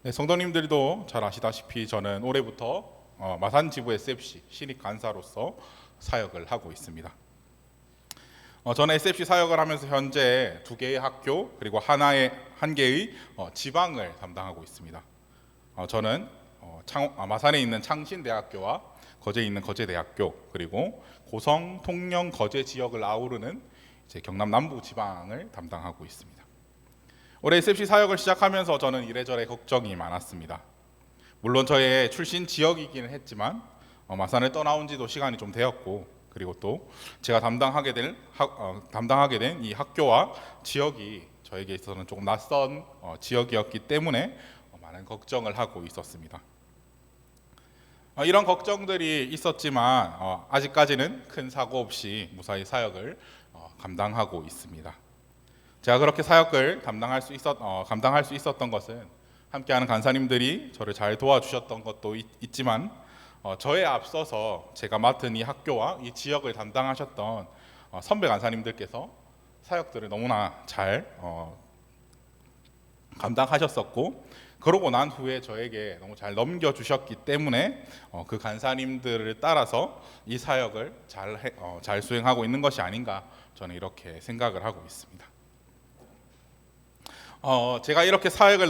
네, 성도님들도 잘 아시다시피 저는 올해부터 마산지부 SFC 신입 간사로서 사역을 하고 있습니다. 저는 SFC 사역을 하면서 현재 2개의 학교 그리고 한 개의 지방을 담당하고 있습니다. 저는 마산에 있는 창신대학교와 거제에 있는 거제대학교 그리고 고성, 통영, 거제 지역을 아우르는 경남 남부 지방을 담당하고 있습니다. 올해 SFC 사역을 시작하면서 저는 이래저래 걱정이 많았습니다. 물론 저의 출신 지역이기는 했지만 마산을 떠나온 지도 시간이 좀 되었고, 그리고 또 제가 담당하게 된 이 학교와 지역이 저에게 있어서는 조금 낯선 지역이었기 때문에 많은 걱정을 하고 있었습니다. 이런 걱정들이 있었지만 아직까지는 큰 사고 없이 무사히 사역을 감당하고 있습니다. 제가 그렇게 사역을 감당할 수 있었던 것은 함께하는 간사님들이 저를 잘 도와주셨던 것도 있지만 저에 앞서서 제가 맡은 이 학교와 이 지역을 담당하셨던 선배 간사님들께서 사역들을 너무나 잘 감당하셨었고, 그러고 난 후에 저에게 너무 잘 넘겨주셨기 때문에 그 간사님들을 따라서 이 사역을 잘 수행하고 있는 것이 아닌가, 저는 이렇게 생각을 하고 있습니다. 제가 이렇게 사역을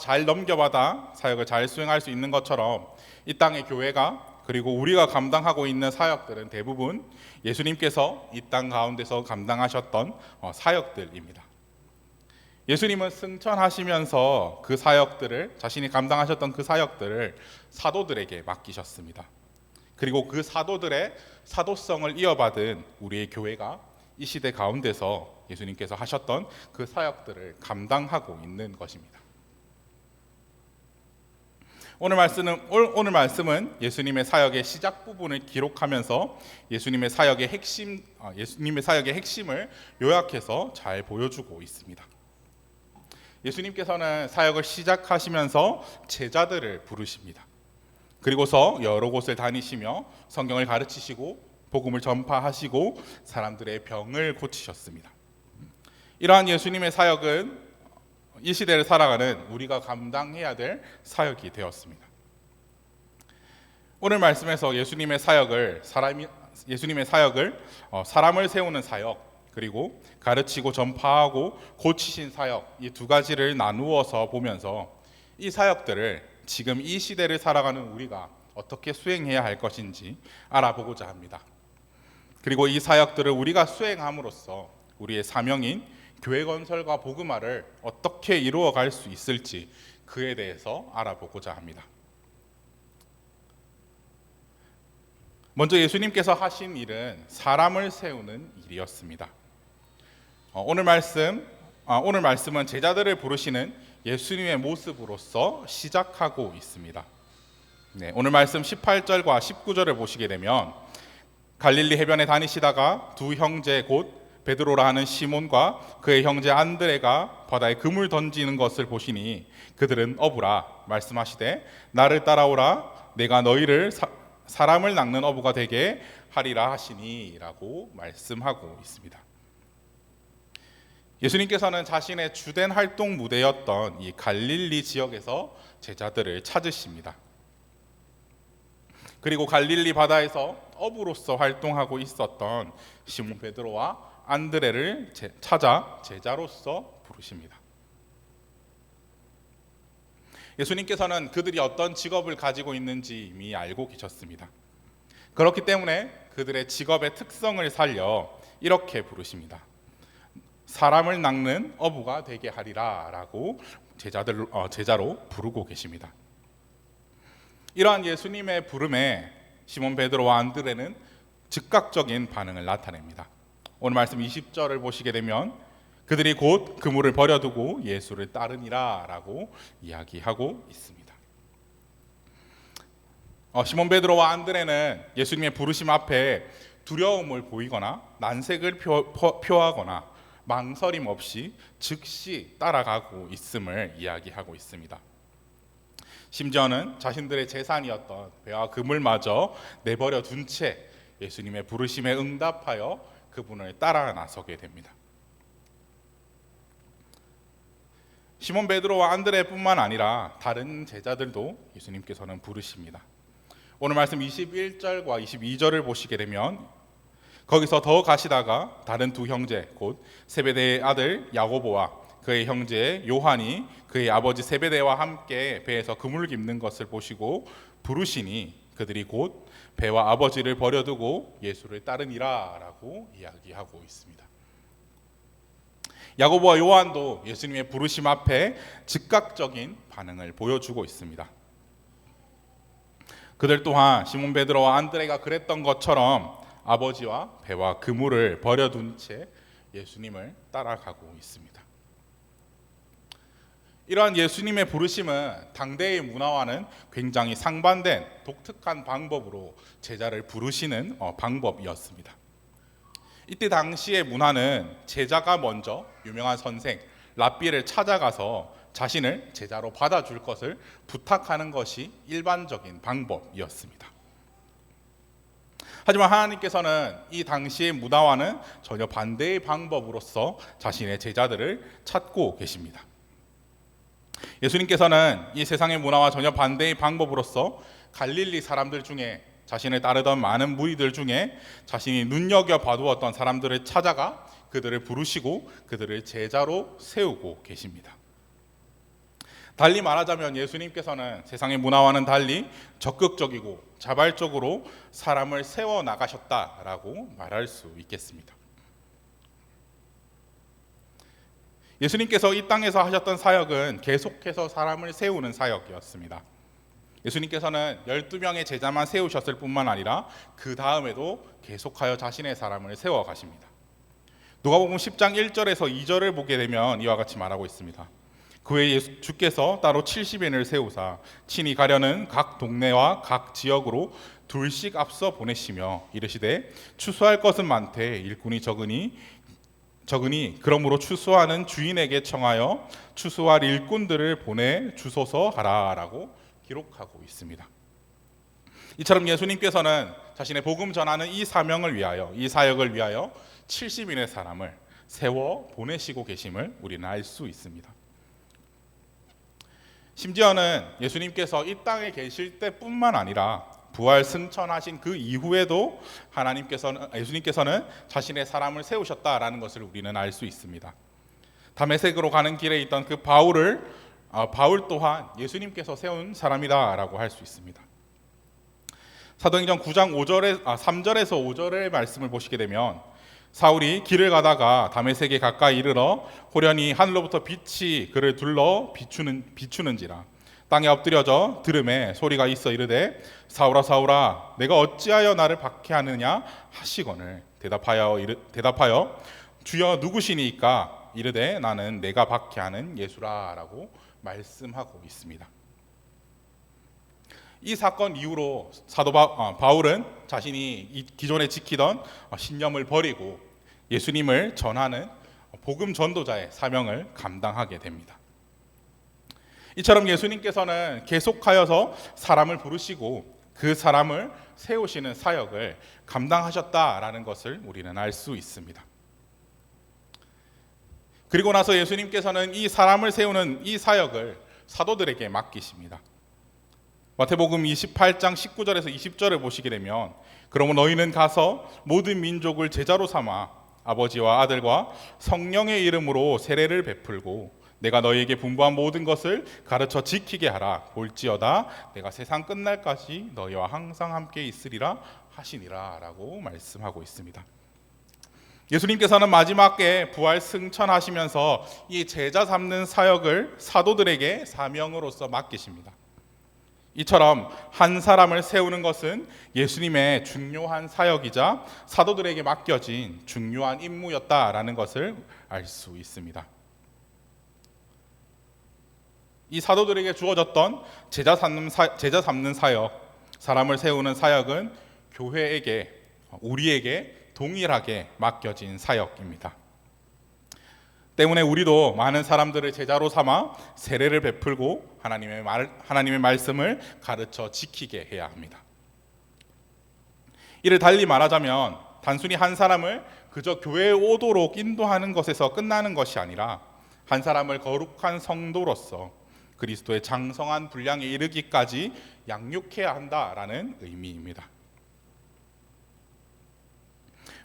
잘 넘겨받아 사역을 잘 수행할 수 있는 것처럼 이 땅의 교회가 그리고 우리가 감당하고 있는 사역들은 대부분 예수님께서 이 땅 가운데서 감당하셨던 사역들입니다. 예수님은 승천하시면서 그 사역들을, 자신이 감당하셨던 그 사역들을 사도들에게 맡기셨습니다. 그리고 그 사도들의 사도성을 이어받은 우리의 교회가 이 시대 가운데서 예수님께서 하셨던 그 사역들을 감당하고 있는 것입니다. 오늘 말씀은 예수님의 사역의 시작 부분을 기록하면서 예수님의 사역의 핵심을 요약해서 잘 보여주고 있습니다. 예수님께서는 사역을 시작하시면서 제자들을 부르십니다. 그리고서 여러 곳을 다니시며 성경을 가르치시고 복음을 전파하시고 사람들의 병을 고치셨습니다. 이러한 예수님의 사역은 이 시대를 살아가는 우리가 감당해야 될 사역이 되었습니다. 오늘 말씀에서 예수님의 사역을 사람을 세우는 사역, 그리고 가르치고 전파하고 고치신 사역, 이 두 가지를 나누어서 보면서 이 사역들을 지금 이 시대를 살아가는 우리가 어떻게 수행해야 할 것인지 알아보고자 합니다. 그리고 이 사역들을 우리가 수행함으로써 우리의 사명인 교회 건설과 복음화를 어떻게 이루어갈 수 있을지 그에 대해서 알아보고자 합니다. 먼저 예수님께서 하신 일은 사람을 세우는 일이었습니다. 오늘 말씀은 제자들을 부르시는 예수님의 모습으로서 시작하고 있습니다. 오늘 말씀 18절과 19절을 보시게 되면 갈릴리 해변에 다니시다가 두 형제 곧 베드로라 하는 시몬과 그의 형제 안드레가 바다에 그물 던지는 것을 보시니 그들은 어부라 말씀하시되 나를 따라오라 내가 너희를 사람을 낚는 어부가 되게 하리라 하시니 라고 말씀하고 있습니다. 예수님께서는 자신의 주된 활동 무대였던 이 갈릴리 지역에서 제자들을 찾으십니다. 그리고 갈릴리 바다에서 어부로서 활동하고 있었던 시몬 베드로와 안드레를 찾아 제자로서 부르십니다. 예수님께서는 그들이 어떤 직업을 가지고 있는지 이미 알고 계셨습니다. 그렇기 때문에 그들의 직업의 특성을 살려 이렇게 부르십니다. 사람을 낚는 어부가 되게 하리라 라고 제자로 부르고 계십니다. 이러한 예수님의 부름에 시몬 베드로와 안드레는 즉각적인 반응을 나타냅니다. 오늘 말씀 20절을 보시게 되면 그들이 곧 그물을 버려두고 예수를 따르니라 라고 이야기하고 있습니다. 시몬 베드로와 안드레는 예수님의 부르심 앞에 두려움을 보이거나 난색을 표하거나 망설임 없이 즉시 따라가고 있음을 이야기하고 있습니다. 심지어는 자신들의 재산이었던 배와 그물마저 내버려 둔 채 예수님의 부르심에 응답하여 그분을 따라 나서게 됩니다. 시몬 베드로와 안드레뿐만 아니라 다른 제자들도 예수님께서는 부르십니다. 오늘 말씀 21절과 22절을 보시게 되면 거기서 더 가시다가 다른 두 형제 곧 세베대의 아들 야고보와 그의 형제 요한이 그의 아버지 세베대와 함께 배에서 그물을 깁는 것을 보시고 부르시니 그들이 곧 배와 아버지를 버려두고 예수를 따르니라 라고 이야기하고 있습니다. 야고보와 요한도 예수님의 부르심 앞에 즉각적인 반응을 보여주고 있습니다. 그들 또한 시몬 베드로와 안드레가 그랬던 것처럼 아버지와 배와 그물을 버려둔 채 예수님을 따라가고 있습니다. 이러한 예수님의 부르심은 당대의 문화와는 굉장히 상반된 독특한 방법으로 제자를 부르시는 방법이었습니다. 이때 당시의 문화는 제자가 먼저 유명한 선생 랍비를 찾아가서 자신을 제자로 받아줄 것을 부탁하는 것이 일반적인 방법이었습니다. 하지만 하나님께서는 이 당시의 문화와는 전혀 반대의 방법으로서 자신의 제자들을 찾고 계십니다. 예수님께서는 이 세상의 문화와 전혀 반대의 방법으로서 갈릴리 사람들 중에 자신을 따르던 많은 무리들 중에 자신이 눈여겨봐두었던 사람들을 찾아가 그들을 부르시고 그들을 제자로 세우고 계십니다. 달리 말하자면 예수님께서는 세상의 문화와는 달리 적극적이고 자발적으로 사람을 세워나가셨다라고 말할 수 있겠습니다. 예수님께서 이 땅에서 하셨던 사역은 계속해서 사람을 세우는 사역이었습니다. 예수님께서는 12명의 제자만 세우셨을 뿐만 아니라 그 다음에도 계속하여 자신의 사람을 세워가십니다. 누가복음 10장 1절에서 2절을 보게 되면 이와 같이 말하고 있습니다. 그 후에 주께서 따로 70인을 세우사 친히 가려는 각 동네와 각 지역으로 둘씩 앞서 보내시며 이르시되 추수할 것은 많되 일꾼이 적으니 그러므로 추수하는 주인에게 청하여 추수할 일꾼들을 보내 주소서 하라라고 기록하고 있습니다. 이처럼 예수님께서는 자신의 복음 전하는 이 사명을 위하여 이 사역을 위하여 70인의 사람을 세워 보내시고 계심을 우리는 알 수 있습니다. 심지어는 예수님께서 이 땅에 계실 때뿐만 아니라 부활 승천하신 그 이후에도 예수님께서는 자신의 사람을 세우셨다라는 것을 우리는 알 수 있습니다. 다메섹으로 가는 길에 있던 그 바울 또한 예수님께서 세운 사람이다라고 할 수 있습니다. 사도행전 9장 3절에서 5절의 말씀을 보시게 되면 사울이 길을 가다가 다메섹에 가까이 이르러 호련히 하늘로부터 빛이 그를 둘러 비추는지라 땅에 엎드려져 들음에 소리가 있어 이르되 사울아 사울아 내가 어찌하여 나를 박해하느냐 하시거늘 대답하여 주여 누구시니까 이르되 나는 내가 박해하는 예수라라고 말씀하고 있습니다. 이 사건 이후로 사도 바울은 자신이 기존에 지키던 신념을 버리고 예수님을 전하는 복음 전도자의 사명을 감당하게 됩니다. 이처럼 예수님께서는 계속하여서 사람을 부르시고 그 사람을 세우시는 사역을 감당하셨다라는 것을 우리는 알 수 있습니다. 그리고 나서 예수님께서는 이 사람을 세우는 이 사역을 사도들에게 맡기십니다. 마태복음 28장 19절에서 20절을 보시게 되면 그러므로 너희는 가서 모든 민족을 제자로 삼아 아버지와 아들과 성령의 이름으로 세례를 베풀고 내가 너희에게 분부한 모든 것을 가르쳐 지키게 하라. 볼지어다 내가 세상 끝날까지 너희와 항상 함께 있으리라 하시니라 라고 말씀하고 있습니다. 예수님께서는 마지막에 부활 승천하시면서 이 제자 삼는 사역을 사도들에게 사명으로서 맡기십니다. 이처럼 한 사람을 세우는 것은 예수님의 중요한 사역이자 사도들에게 맡겨진 중요한 임무였다라는 것을 알 수 있습니다. 이 사도들에게 주어졌던 제자 삼는 사역, 사람을 세우는 사역은 교회에게, 우리에게 동일하게 맡겨진 사역입니다. 때문에 우리도 많은 사람들을 제자로 삼아 세례를 베풀고 하나님의 말씀을 가르쳐 지키게 해야 합니다. 이를 달리 말하자면 단순히 한 사람을 그저 교회에 오도록 인도하는 것에서 끝나는 것이 아니라 한 사람을 거룩한 성도로서 그리스도의 장성한 분량에 이르기까지 양육해야 한다라는 의미입니다.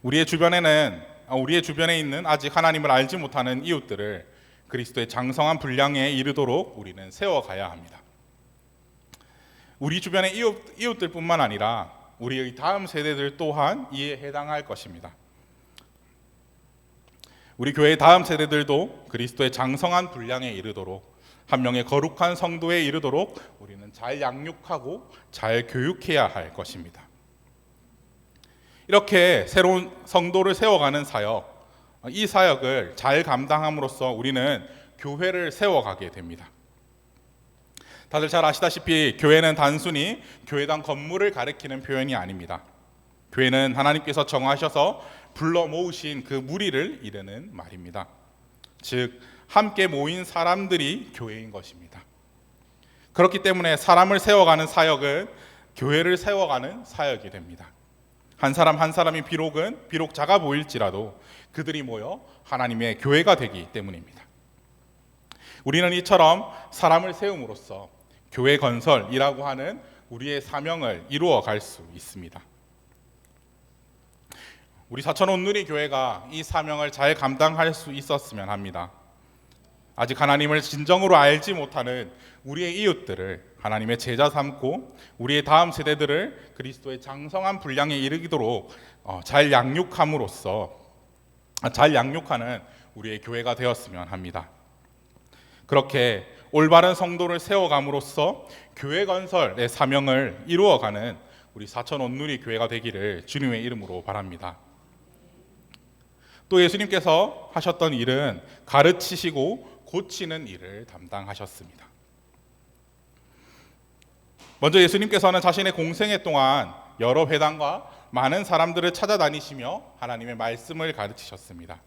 우리의 주변에 있는 아직 하나님을 알지 못하는 이웃들을 그리스도의 장성한 분량에 이르도록 우리는 세워가야 합니다. 우리 주변의 이웃들뿐만 아니라 우리의 다음 세대들 또한 이에 해당할 것입니다. 우리 교회의 다음 세대들도 그리스도의 장성한 분량에 이르도록, 한 명의 거룩한 성도에 이르도록 우리는 잘 양육하고 잘 교육해야 할 것입니다. 이렇게 새로운 성도를 세워가는 사역, 이 사역을 잘 감당함으로써 우리는 교회를 세워가게 됩니다. 다들 잘 아시다시피 교회는 단순히 교회당 건물을 가리키는 표현이 아닙니다. 교회는 하나님께서 정하셔서 불러 모으신 그 무리를 이르는 말입니다. 즉 함께 모인 사람들이 교회인 것입니다. 그렇기 때문에 사람을 세워가는 사역은 교회를 세워가는 사역이 됩니다. 한 사람 한 사람이 비록 작아 보일지라도 그들이 모여 하나님의 교회가 되기 때문입니다. 우리는 이처럼 사람을 세움으로써 교회 건설이라고 하는 우리의 사명을 이루어 갈 수 있습니다. 우리 사천 온누리 교회가 이 사명을 잘 감당할 수 있었으면 합니다. 아직 하나님을 진정으로 알지 못하는 우리의 이웃들을 하나님의 제자 삼고 우리의 다음 세대들을 그리스도의 장성한 분량에 이르도록 잘 양육하는 우리의 교회가 되었으면 합니다. 그렇게 올바른 성도를 세워감으로써 교회 건설의 사명을 이루어가는 우리 사천 온누리 교회가 되기를 주님의 이름으로 바랍니다. 또 예수님께서 하셨던 일은 가르치시고 고치는 일을 담당하셨습니다. 먼저 예수님께서는 자신의 공생애 동안 여러 회당과 많은 사람들을 찾아다니시며 하나님의 말씀을 가르치셨습니다.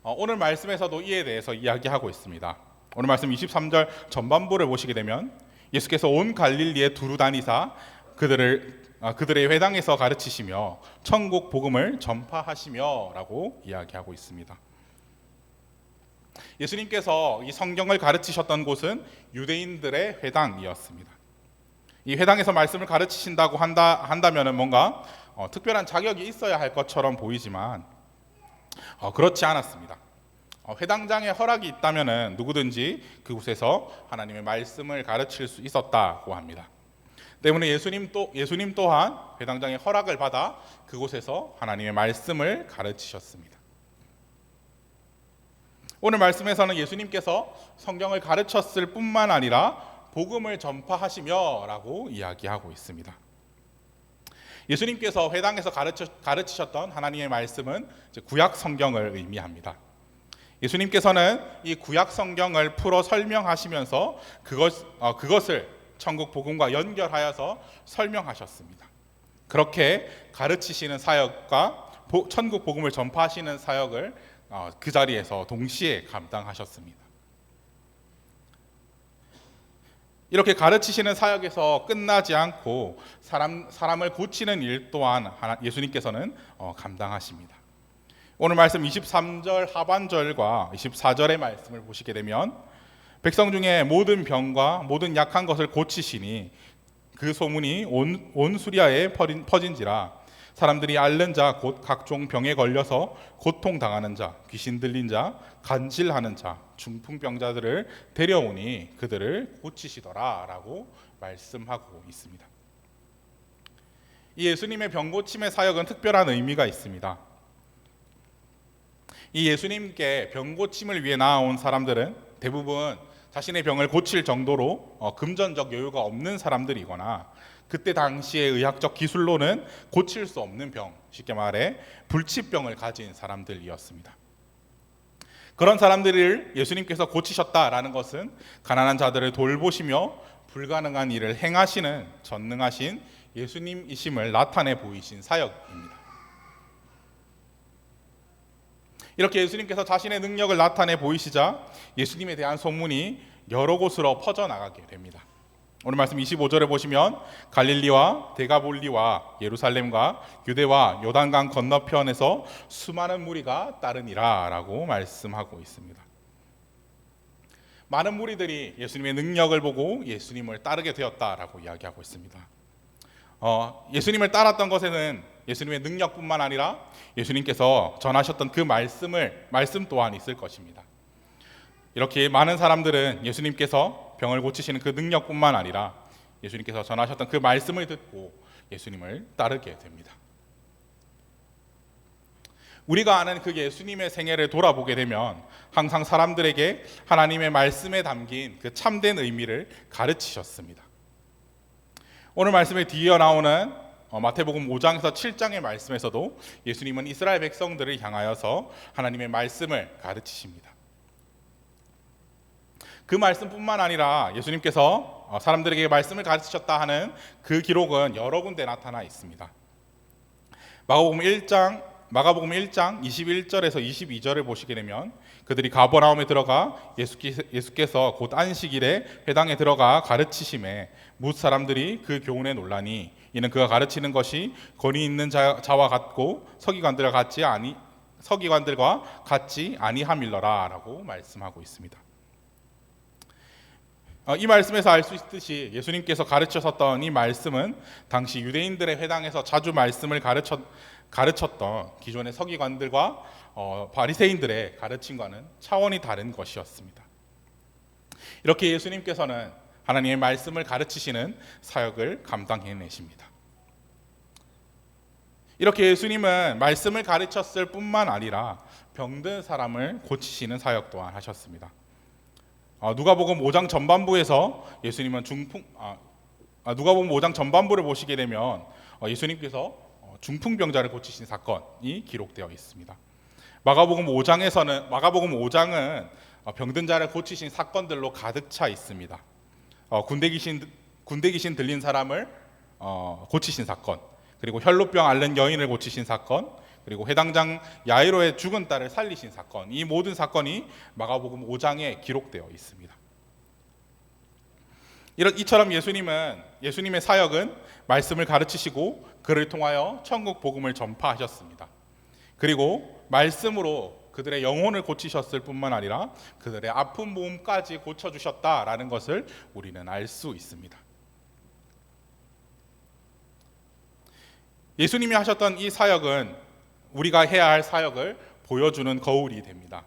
오늘 말씀에서도 이에 대해서 이야기하고 있습니다. 오늘 말씀 23절 전반부를 보시게 되면 예수께서 온 갈릴리에 두루 다니사 그들의 회당에서 가르치시며 천국 복음을 전파하시며 라고 이야기하고 있습니다. 예수님께서 이 성경을 가르치셨던 곳은 유대인들의 회당이었습니다. 이 회당에서 말씀을 가르치신다고 한다면 뭔가 특별한 자격이 있어야 할 것처럼 보이지만 그렇지 않았습니다. 회당장의 허락이 있다면 누구든지 그곳에서 하나님의 말씀을 가르칠 수 있었다고 합니다. 때문에 예수님 또한 회당장의 허락을 받아 그곳에서 하나님의 말씀을 가르치셨습니다. 오늘 말씀에서는 예수님께서 성경을 가르쳤을 뿐만 아니라 복음을 전파하시며 라고 이야기하고 있습니다. 예수님께서 회당에서 가르치셨던 하나님의 말씀은 구약 성경을 의미합니다. 예수님께서는 이 구약 성경을 풀어 설명하시면서 그것을 천국 복음과 연결하여서 설명하셨습니다. 그렇게 가르치시는 사역과 천국 복음을 전파하시는 사역을 그 자리에서 동시에 감당하셨습니다. 이렇게 가르치시는 사역에서 끝나지 않고 사람을 고치는 일 또한 예수님께서는 감당하십니다. 오늘 말씀 23절 하반절과 24절의 말씀을 보시게 되면 백성 중에 모든 병과 모든 약한 것을 고치시니 그 소문이 온 수리아에 퍼진지라 사람들이 앓는 자 곧 각종 병에 걸려서 고통당하는 자, 귀신 들린 자, 간질하는 자, 중풍병자들을 데려오니 그들을 고치시더라 라고 말씀하고 있습니다. 이 예수님의 병고침의 사역은 특별한 의미가 있습니다. 이 예수님께 병고침을 위해 나아온 사람들은 대부분 자신의 병을 고칠 정도로 금전적 여유가 없는 사람들이거나 그때 당시의 의학적 기술로는 고칠 수 없는 병, 쉽게 말해 불치병을 가진 사람들이었습니다. 그런 사람들을 예수님께서 고치셨다라는 것은 가난한 자들을 돌보시며 불가능한 일을 행하시는 전능하신 예수님이심을 나타내 보이신 사역입니다. 이렇게 예수님께서 자신의 능력을 나타내 보이시자 예수님에 대한 소문이 여러 곳으로 퍼져나가게 됩니다. 오늘 말씀 25절에 보시면 갈릴리와 데가볼리와 예루살렘과 유대와 요단강 건너편에서 수많은 무리가 따르니라 라고 말씀하고 있습니다. 많은 무리들이 예수님의 능력을 보고 예수님을 따르게 되었다라고 이야기하고 있습니다. 예수님을 따랐던 것에는 예수님의 능력뿐만 아니라 예수님께서 전하셨던 그 말씀 또한 있을 것입니다. 이렇게 많은 사람들은 예수님께서 병을 고치시는 그 능력뿐만 아니라 예수님께서 전하셨던 그 말씀을 듣고 예수님을 따르게 됩니다. 우리가 아는 그 예수님의 생애를 돌아보게 되면 항상 사람들에게 하나님의 말씀에 담긴 그 참된 의미를 가르치셨습니다. 오늘 말씀에 뒤이어 나오는 마태복음 5장에서 7장의 말씀에서도 예수님은 이스라엘 백성들을 향하여서 하나님의 말씀을 가르치십니다. 그 말씀뿐만 아니라 예수님께서 사람들에게 말씀을 가르치셨다 하는 그 기록은 여러 군데 나타나 있습니다. 마가복음 1장 21절에서 22절을 보시게 되면 그들이 가버나움에 들어가 예수께서 곧 안식일에 회당에 들어가 가르치심에 뭇 사람들이 그 교훈에 놀라니 이는 그가 가르치는 것이 권위 있는 자와 같고 서기관들과 같지 아니함일러라 라고 말씀하고 있습니다. 이 말씀에서 알 수 있듯이 예수님께서 가르치셨던 이 말씀은 당시 유대인들의 회당에서 자주 말씀을 가르쳤던 기존의 서기관들과 바리새인들의 가르침과는 차원이 다른 것이었습니다. 이렇게 예수님께서는 하나님의 말씀을 가르치시는 사역을 감당해내십니다. 이렇게 예수님은 말씀을 가르쳤을 뿐만 아니라 병든 사람을 고치시는 사역 또한 하셨습니다. 누가복음 5장 전반부에서 예수님은 누가복음 5장 전반부를 보시게 되면 예수님께서 중풍병자를 고치신 사건이 기록되어 있습니다. 마가복음 5장은 병든 자를 고치신 사건들로 가득 차 있습니다. 군대 귀신 들린 사람을 고치신 사건, 그리고 혈루병 앓는 여인을 고치신 사건, 그리고 회당장 야이로의 죽은 딸을 살리신 사건, 이 모든 사건이 마가복음 5장에 기록되어 있습니다. 이처럼 예수님의 사역은 말씀을 가르치시고 그를 통하여 천국 복음을 전파하셨습니다. 그리고 말씀으로 그들의 영혼을 고치셨을 뿐만 아니라 그들의 아픈 몸까지 고쳐주셨다라는 것을 우리는 알 수 있습니다. 예수님이 하셨던 이 사역은 우리가 해야 할 사역을 보여주는 거울이 됩니다.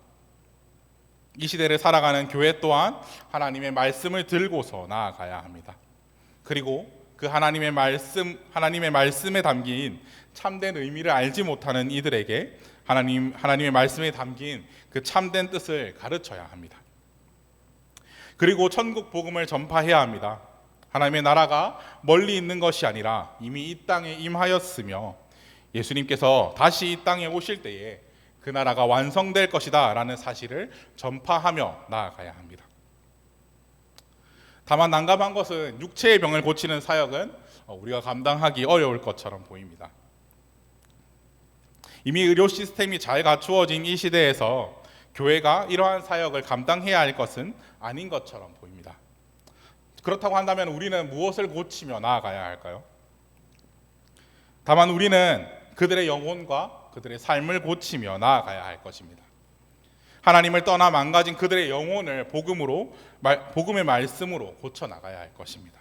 이 시대를 살아가는 교회 또한 하나님의 말씀을 들고서 나아가야 합니다. 그리고 그 하나님의 말씀에 담긴 참된 의미를 알지 못하는 이들에게 하나님의 말씀에 담긴 그 참된 뜻을 가르쳐야 합니다. 그리고 천국 복음을 전파해야 합니다. 하나님의 나라가 멀리 있는 것이 아니라 이미 이 땅에 임하였으며 예수님께서 다시 이 땅에 오실 때에 그 나라가 완성될 것이다 라는 사실을 전파하며 나아가야 합니다. 다만 난감한 것은 육체의 병을 고치는 사역은 우리가 감당하기 어려울 것처럼 보입니다. 이미 의료 시스템이 잘 갖추어진 이 시대에서 교회가 이러한 사역을 감당해야 할 것은 아닌 것처럼 보입니다. 그렇다고 한다면 우리는 무엇을 고치며 나아가야 할까요? 다만 우리는 그들의 영혼과 그들의 삶을 고치며 나아가야 할 것입니다. 하나님을 떠나 망가진 그들의 영혼을 복음의 말씀으로 고쳐나가야 할 것입니다.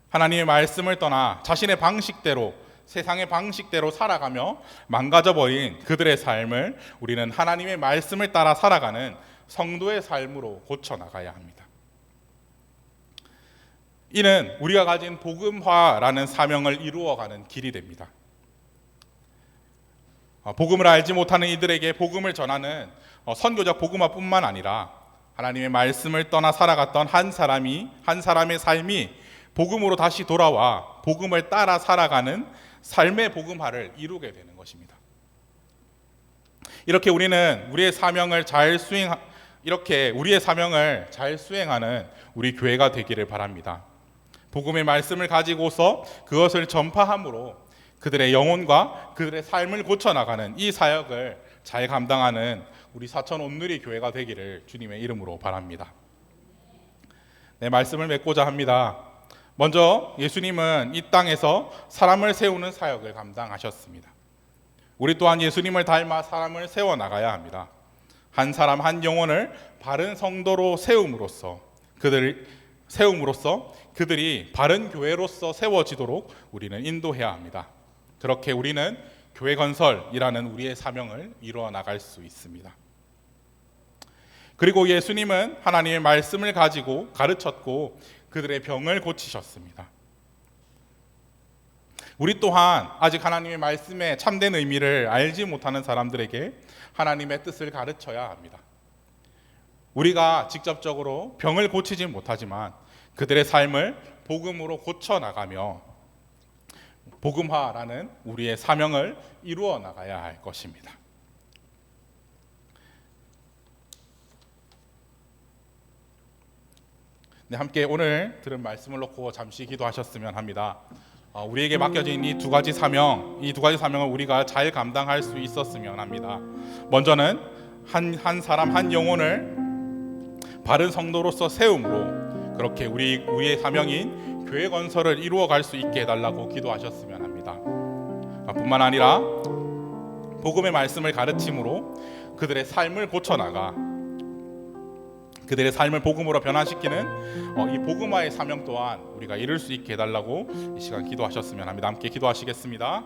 하나님의 말씀을 떠나 자신의 방식대로, 세상의 방식대로 살아가며 망가져버린 그들의 삶을 우리는 하나님의 말씀을 따라 살아가는 성도의 삶으로 고쳐나가야 합니다. 이는 우리가 가진 복음화라는 사명을 이루어가는 길이 됩니다. 복음을 알지 못하는 이들에게 복음을 전하는 선교적 복음화뿐만 아니라 하나님의 말씀을 떠나 살아갔던 한 사람의 삶이 복음으로 다시 돌아와 복음을 따라 살아가는 삶의 복음화를 이루게 되는 것입니다. 이렇게 우리는 우리의 사명을 잘 수행하는 우리 교회가 되기를 바랍니다. 복음의 말씀을 가지고서 그것을 전파함으로 그들의 영혼과 그들의 삶을 고쳐나가는 이 사역을 잘 감당하는 우리 사천 온누리 교회가 되기를 주님의 이름으로 바랍니다. 네, 말씀을 맺고자 합니다. 먼저 예수님은 이 땅에서 사람을 세우는 사역을 감당하셨습니다. 우리 또한 예수님을 닮아 사람을 세워나가야 합니다. 한 사람 한 영혼을 바른 성도로 세움으로써 그들이 바른 교회로서 세워지도록 우리는 인도해야 합니다. 그렇게 우리는 교회 건설이라는 우리의 사명을 이루어 나갈 수 있습니다. 그리고 예수님은 하나님의 말씀을 가지고 가르쳤고 그들의 병을 고치셨습니다. 우리 또한 아직 하나님의 말씀의 참된 의미를 알지 못하는 사람들에게 하나님의 뜻을 가르쳐야 합니다. 우리가 직접적으로 병을 고치지 못하지만 그들의 삶을 복음으로 고쳐나가며 복음화라는 우리의 사명을 이루어 나가야 할 것입니다. 네, 함께 오늘 들은 말씀을 놓고 잠시 기도하셨으면 합니다. 우리에게 맡겨진 이 두 가지 사명을 우리가 잘 감당할 수 있었으면 합니다. 먼저는 한 사람 한 영혼을 바른 성도로서 세움으로 그렇게 우리의 사명인 교회 건설을 이루어갈 수 있게 해달라고 기도하셨으면 합니다. 뿐만 아니라 복음의 말씀을 가르침으로 그들의 삶을 고쳐나가 그들의 삶을 복음으로 변화시키는 이 복음화의 사명 또한 우리가 이룰 수 있게 해달라고 이 시간 기도하셨으면 합니다. 함께 기도하시겠습니다.